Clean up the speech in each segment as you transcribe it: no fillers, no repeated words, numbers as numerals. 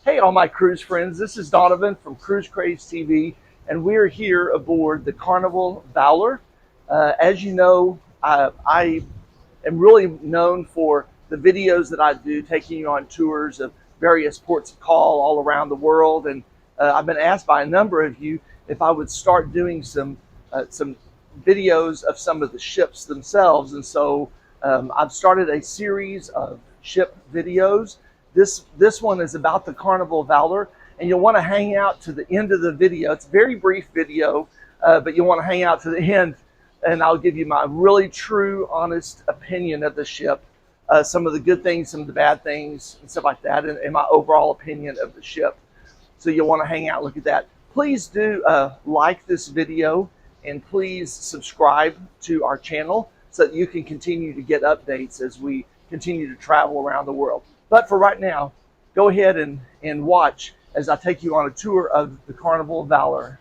Hey, all my cruise friends. This is Donovan from Cruise Craze TV, and we're here aboard the Carnival Valor. As you know, I am really known for the videos that I do, taking you on tours of various ports of call all around the world. And I've been asked by a number of you if I would start doing some videos of some of the ships themselves. And so I've started a series of ship videos. This one is about the Carnival Valor, and you'll want to hang out to the end of the video. It's a very brief video, but you'll want to hang out to the end, and I'll give you my really true, honest opinion of the ship, some of the good things, some of the bad things, and stuff like that, and my overall opinion of the ship. So you'll want to hang out, look at that. Please do like this video, and please subscribe to our channel so that you can continue to get updates as we continue to travel around the world. But for right now, go ahead and watch as I take you on a tour of the Carnival Valor.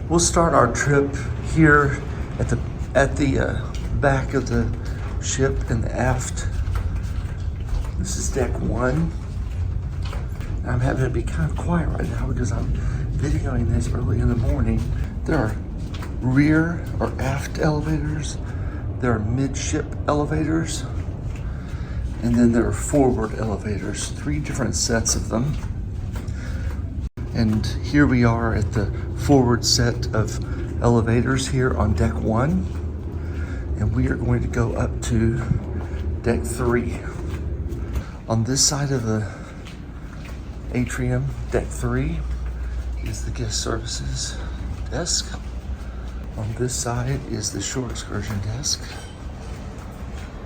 We'll start our trip here at the back of the ship in the aft. This is deck 1. I'm having to be kind of quiet right now because I'm videoing this early in the morning. There are rear or aft elevators, there are midship elevators, and then there are forward elevators, 3 different sets of them. And here we are at the forward set of elevators here on deck 1. And we are going to go up to deck 3. On this side of the atrium, deck 3, is the guest services desk. On this side is the shore excursion desk,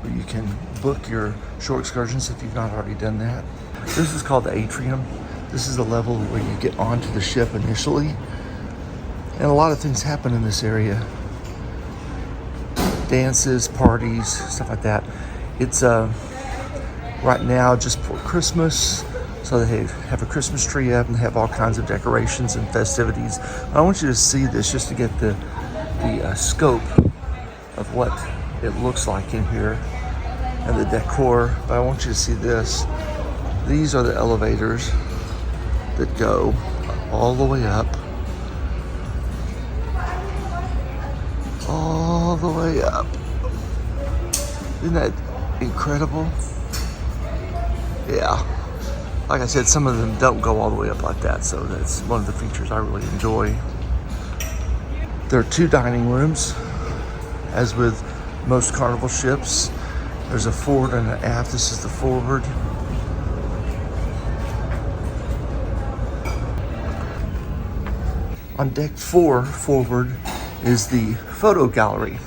where you can book your shore excursions if you've not already done that. This is called the atrium. This is the level where you get onto the ship initially. And a lot of things happen in this area. Dances, parties, stuff like that. It's right now just for Christmas. So they have a Christmas tree up and they have all kinds of decorations and festivities. I want you to see this just to get the scope of what it looks like in here and the decor. But I want you to see this. These are the elevators that go all the way up, all the way up. Isn't that incredible? Yeah. Like I said, some of them don't go all the way up like that, so that's one of the features I really enjoy. There are 2 dining rooms, as with most Carnival ships. There's a forward and an aft. This is the forward. On deck 4, forward, is the photo gallery.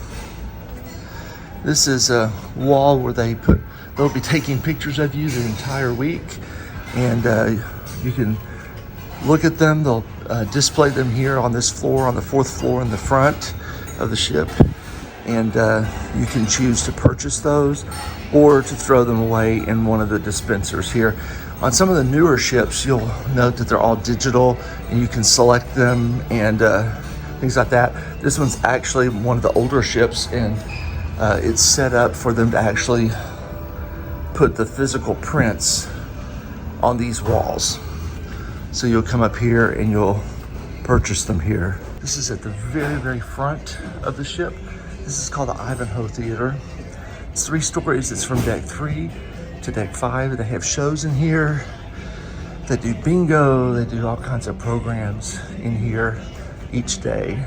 This is a wall where they'll be taking pictures of you the entire week, and you can look at them. They'll display them here on this floor, on the 4th floor in the front of the ship, and you can choose to purchase those or to throw them away in one of the dispensers here. On some of the newer ships, you'll note that they're all digital and you can select them and things like that. This one's actually one of the older ships, and it's set up for them to actually put the physical prints on these walls. So you'll come up here and you'll purchase them here. This is at the very, very front of the ship. This is called the Ivanhoe Theater. It's 3 stories. It's from deck 3 to deck 5. They have shows in here. They do bingo. They do all kinds of programs in here each day.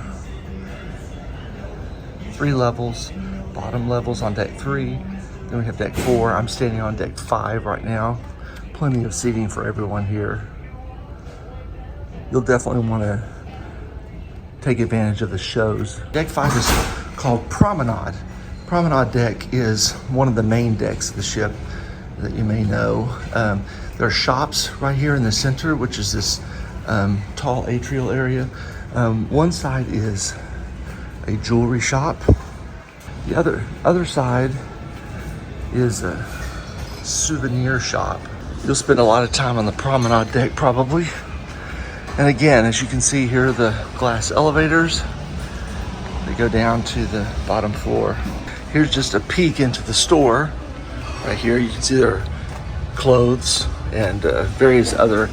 3 levels. Bottom levels on deck 3. Then we have deck 4. I'm standing on deck 5 right now. Plenty of seating for everyone here. You'll definitely want to take advantage of the shows. Deck 5 is called Promenade. Promenade deck is one of the main decks of the ship. that you may know. There are shops right here in the center, which is this tall atrial area. One side is a jewelry shop. The other side is a souvenir shop. You'll spend a lot of time on the promenade deck probably. And again, as you can see here, the glass elevators, they go down to the bottom floor. Here's just a peek into the store. Right here, you can see there are clothes and various other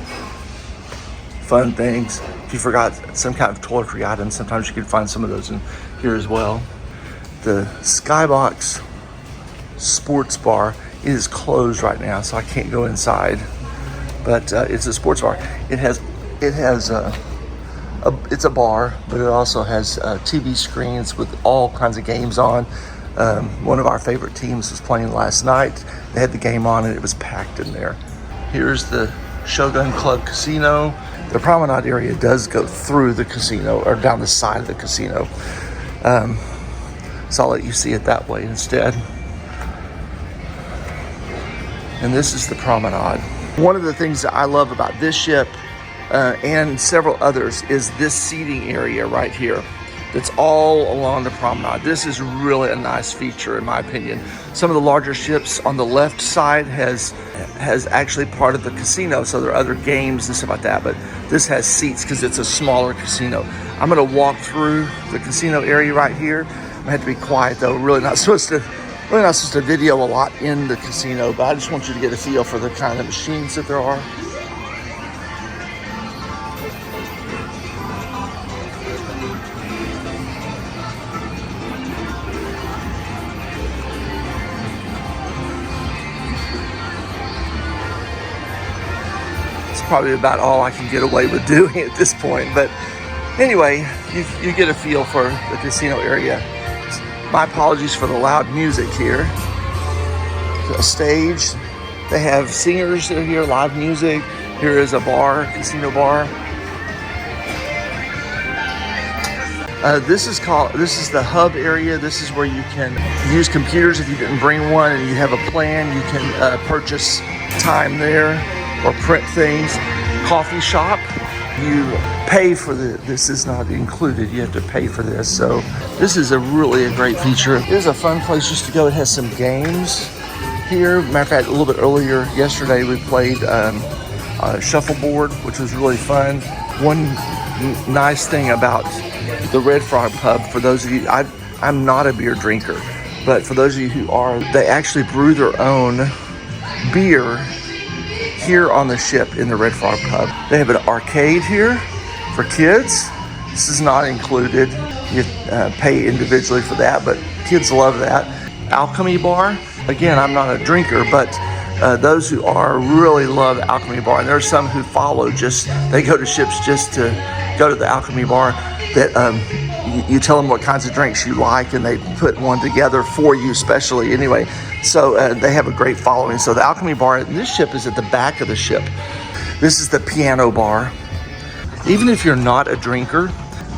fun things. If you forgot some kind of toiletry items, sometimes you can find some of those in here as well. The Skybox sports bar is closed right now, so I can't go inside, but it's a sports bar. It's a bar, but it also has TV screens with all kinds of games on. One of our favorite teams was playing last night. They had the game on and it was packed in there. Here's the Shogun Club Casino. The promenade area does go through the casino, or down the side of the casino. So I'll let you see it that way instead. And this is the promenade. One of the things that I love about this ship and several others is this seating area right here. That's all along the promenade. This is really a nice feature in my opinion. Some of the larger ships on the left side has actually part of the casino, so there are other games and stuff like that, but this has seats because it's a smaller casino. I'm gonna walk through the casino area right here. I have to be quiet though, really not supposed to video a lot in the casino, but I just want you to get a feel for the kind of machines that there are. Probably about all I can get away with doing at this point, but anyway, you get a feel for the casino area. My apologies for the loud music here. The stage, they have singers that are here, live music. Here is a bar, casino bar. This is the hub area. This is where you can use computers if you didn't bring one and you have a plan. You can purchase time there or print things. Coffee shop, you pay for this is not included. You have to pay for this. So this is really a great feature. It is a fun place just to go. It has some games here. Matter of fact, a little bit earlier yesterday we played shuffleboard, which was really fun. One nice thing about the Red Frog Pub, for those of you, I'm not a beer drinker, but for those of you who are, they actually brew their own beer here on the ship in the Red Frog Pub. They have an arcade here for kids. This is not included. You pay individually for that, but kids love that. Alchemy bar. Again, I'm not a drinker, but those who are really love Alchemy bar. And there are some who follow they go to ships just to go to the Alchemy bar. That you tell them what kinds of drinks you like, and they put one together for you specially anyway. So they have a great following. So the Alchemy bar, this ship is at the back of the ship. This is the piano bar. Even if you're not a drinker,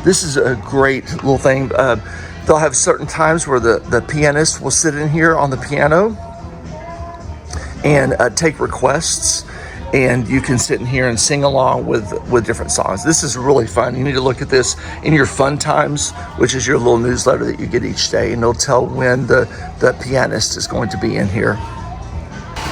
this is a great little thing. They'll have certain times where the pianist will sit in here on the piano and take requests, and you can sit in here and sing along with different songs. This is really fun. You need to look at this in your fun times, which is your little newsletter that you get each day, and it'll tell when the pianist is going to be in here.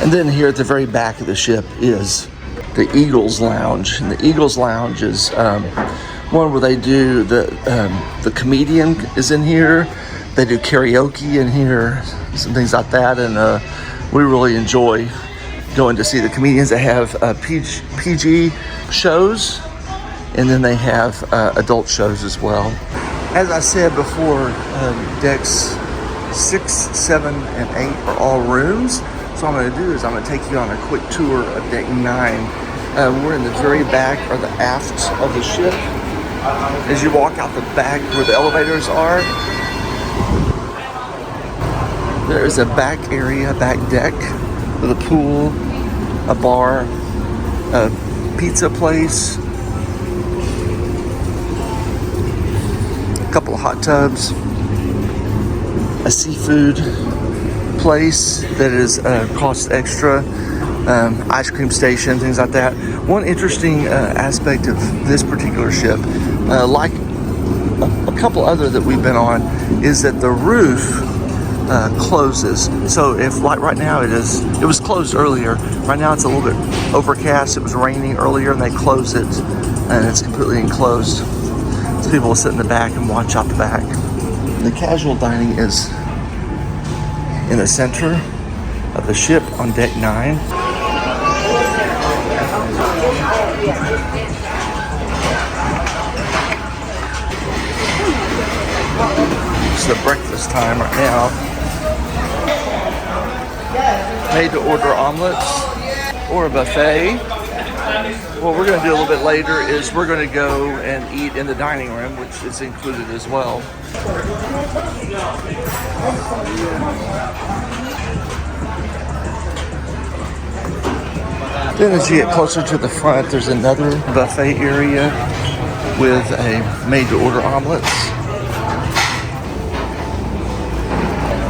And then here at the very back of the ship is the Eagles Lounge. And the Eagles Lounge is one where they do the comedian is in here. They do karaoke in here, some things like that, and we really enjoy going to see the comedians. They have PG shows, and then they have adult shows as well. As I said before, decks 6, 7, and 8 are all rooms. So what I'm going to do is I'm going to take you on a quick tour of deck 9. We're in the very back or the aft of the ship. As you walk out the back where the elevators are, there is a back area, back deck with a pool, a bar, a pizza place, a couple of hot tubs, a seafood place that is cost extra. Ice cream station, things like that. One interesting aspect of this particular ship, like a couple other that we've been on, is that the roof closes. So if, like right now, it was closed earlier. Right now it's a little bit overcast. It was raining earlier and they closed it, and it's completely enclosed. So people will sit in the back and watch out the back. The casual dining is in the center of the ship on deck 9. It's the breakfast time right now. Made to order omelets or a buffet. What we're going to do a little bit later is we're going to go and eat in the dining room, which is included as well. Then as you get closer to the front, there's another buffet area with a made-to-order omelets.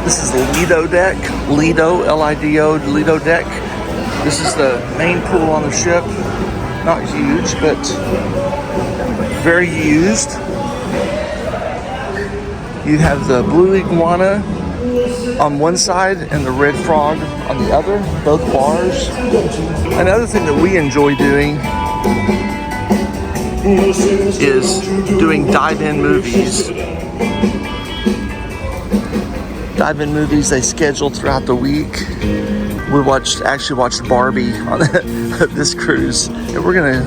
This is the Lido deck, Lido, L-I-D-O, Lido deck. This is the main pool on the ship. Not huge, but very used. You have the blue iguana on one side and the red frog on the other, both bars. Another thing that we enjoy doing is doing dive-in movies. Dive-in movies they schedule throughout the week. We actually watched Barbie on this cruise, and we're gonna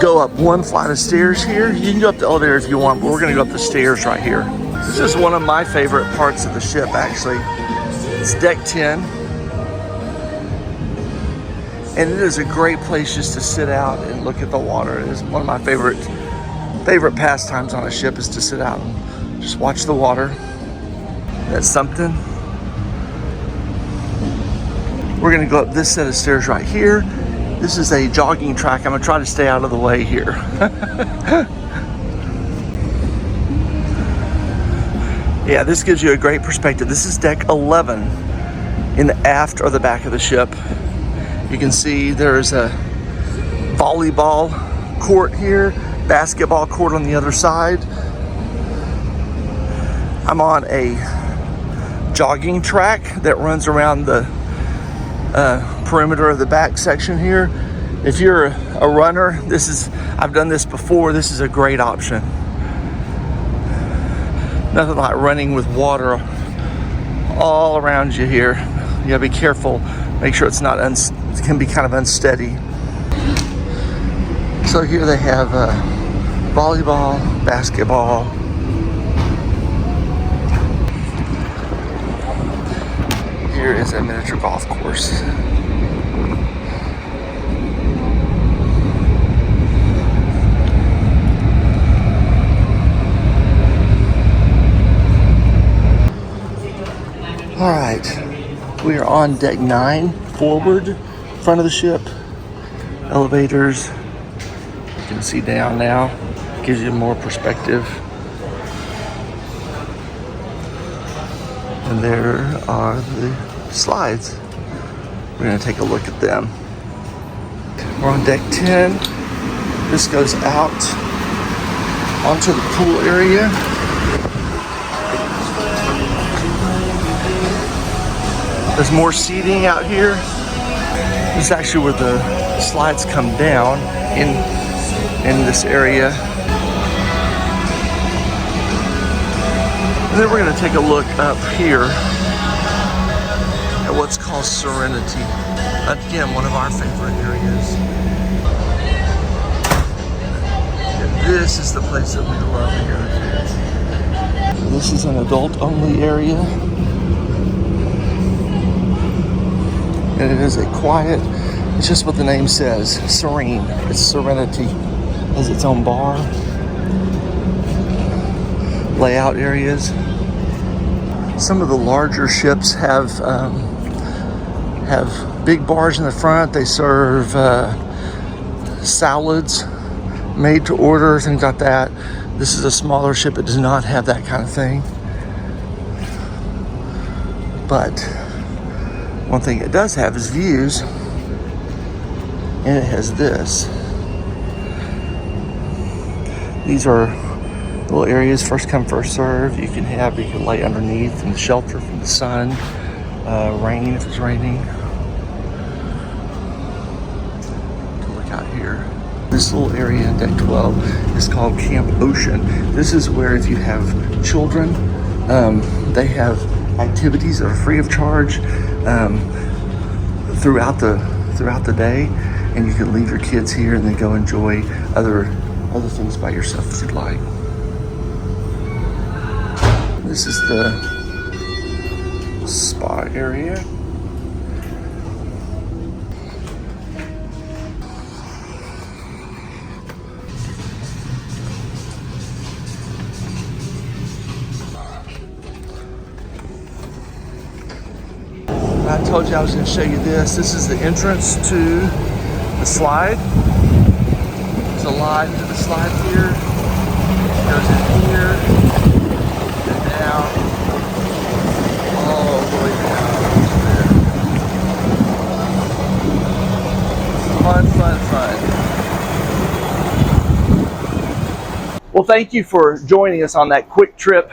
go up one flight of stairs here. You can go up the elevator if you want, but we're gonna go up the stairs right here. This is one of my favorite parts of the ship, actually. It's deck 10. And it is a great place just to sit out and look at the water. It is one of my favorite pastimes on a ship, is to sit out and just watch the water. That's something. We're gonna go up this set of stairs right here. This is a jogging track. I'm gonna try to stay out of the way here. Yeah, this gives you a great perspective. This is deck 11 in the aft or the back of the ship. You can see there's a volleyball court here, basketball court on the other side. I'm on a jogging track that runs around the perimeter of the back section here. If you're a runner, I've done this before, this is a great option. Nothing like running with water all around you here. You gotta be careful, make sure it's not, it can be kind of unsteady. So here they have volleyball, basketball. Here is a miniature golf course. All right, we are on deck 9, forward, front of the ship, elevators. You can see down now, gives you more perspective. And there are the slides. We're gonna take a look at them. We're on deck 10. This goes out onto the pool area. There's more seating out here. This is actually where the slides come down in this area. And then we're going to take a look up here at what's called Serenity. Again, one of our favorite areas. And this is the place that we love here. This is an adult-only area. And it is a quiet, it's just what the name says, serene. It's Serenity. It has its own bar, layout areas. Some of the larger ships have big bars in the front. They serve salads made to order, things like that. This is a smaller ship. It does not have that kind of thing. But one thing it does have is views, and it has this. These are little areas, first come, first serve. You can lay underneath and shelter from the sun, rain if it's raining. Look out here. This little area in deck 12 is called Camp Ocean. This is where if you have children, they have activities that are free of charge throughout the day, and you can leave your kids here and then go enjoy other things by yourself if you'd like. This is the spa area. I told you I was going to show you this. This is the entrance to the slide. There's a line to the slide here. It goes in here and down, all the way down to there. Fun, fun, fun. Well, thank you for joining us on that quick trip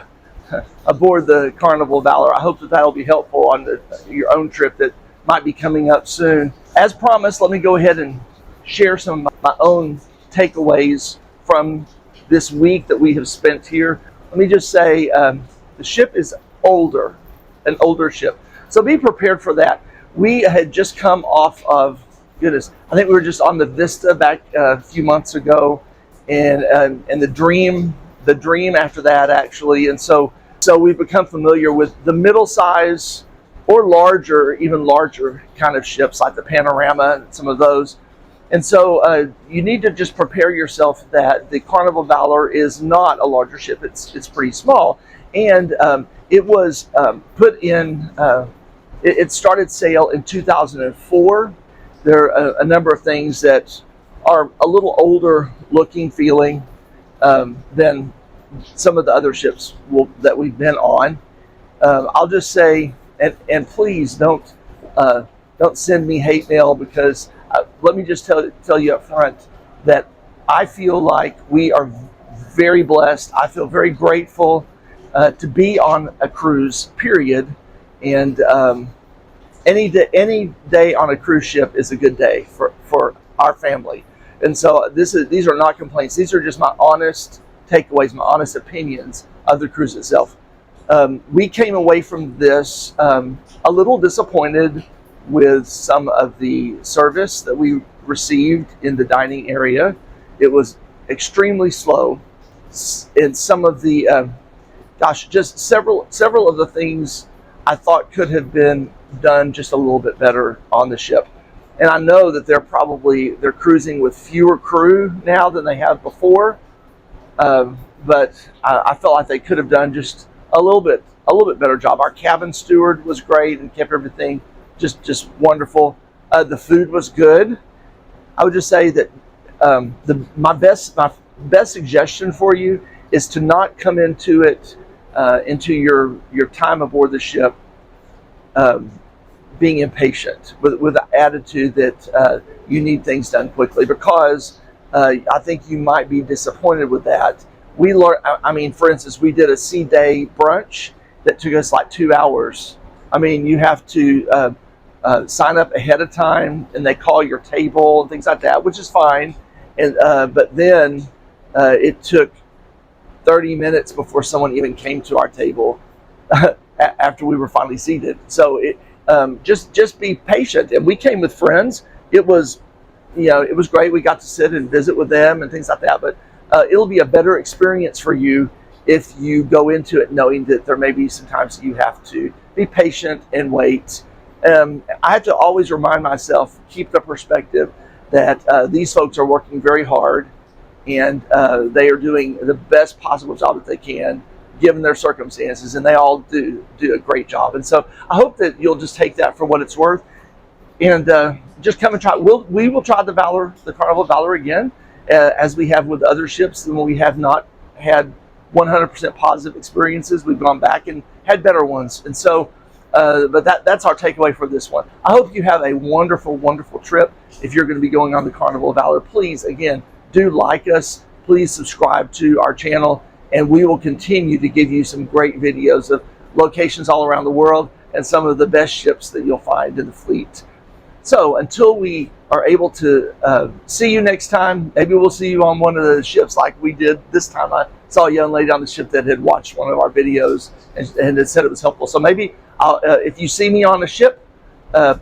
aboard the Carnival Valor. I hope that will be helpful on your own trip that might be coming up soon. As promised, let me go ahead and share some of my own takeaways from this week that we have spent here. Let me just say, the ship is older, an older ship. So be prepared for that. We had just come off of, I think we were just on the Vista back a few months ago, and the Dream after that, actually. And so we've become familiar with the middle size or larger, even larger kind of ships like the Panorama and some of those. And so you need to just prepare yourself that the Carnival Valor is not a larger ship. It's pretty small. And it was put in, it started sail in 2004. There are a number of things that are a little older looking feeling than some of the other ships that we've been on. I'll just say, and please don't send me hate mail, because let me just tell you up front that I feel like we are very blessed. I feel very grateful to be on a cruise, period. And any day on a cruise ship is a good day for our family. And so these are not complaints. These are just my honest takeaways, my honest opinions of the cruise itself. We came away from this a little disappointed with some of the service that we received in the dining area. It was extremely slow, and some of the just several of the things I thought could have been done just a little bit better on the ship. And I know that they're cruising with fewer crew now than they have before. But I felt like they could have done just a little bit better job. Our cabin steward was great and kept everything just wonderful. The food was good. I would just say that my best suggestion for you is to not come into it, into your time aboard the ship, being impatient with the attitude that you need things done quickly, because I think you might be disappointed with that. We learned, for instance, we did a sea day brunch that took us like 2 hours. You have to sign up ahead of time, and they call your table and things like that, which is fine. And but then it took 30 minutes before someone even came to our table after we were finally seated. So just be patient. And we came with friends. It was great. We got to sit and visit with them and things like that. But it'll be a better experience for you if you go into it knowing that there may be some times that you have to be patient and wait. I have to always remind myself, keep the perspective that these folks are working very hard, and they are doing the best possible job that they can given their circumstances, and they all do a great job. And so I hope that you'll just take that for what it's worth, and just come and try. We will try the Carnival Valor again, as we have with other ships. When we have not had 100% positive experiences, we've gone back and had better ones. And so But that's our takeaway for this one. I hope you have a wonderful, wonderful trip. If you're going to be going on the Carnival Valor, please, again, do like us. Please subscribe to our channel, and we will continue to give you some great videos of locations all around the world and some of the best ships that you'll find in the fleet. So until we are able to see you next time, maybe we'll see you on one of the ships like we did this time. I saw a young lady on the ship that had watched one of our videos and had said it was helpful. So maybe if you see me on a ship,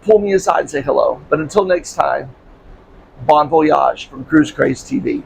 pull me aside and say hello. But until next time, bon voyage from Cruise Craze TV.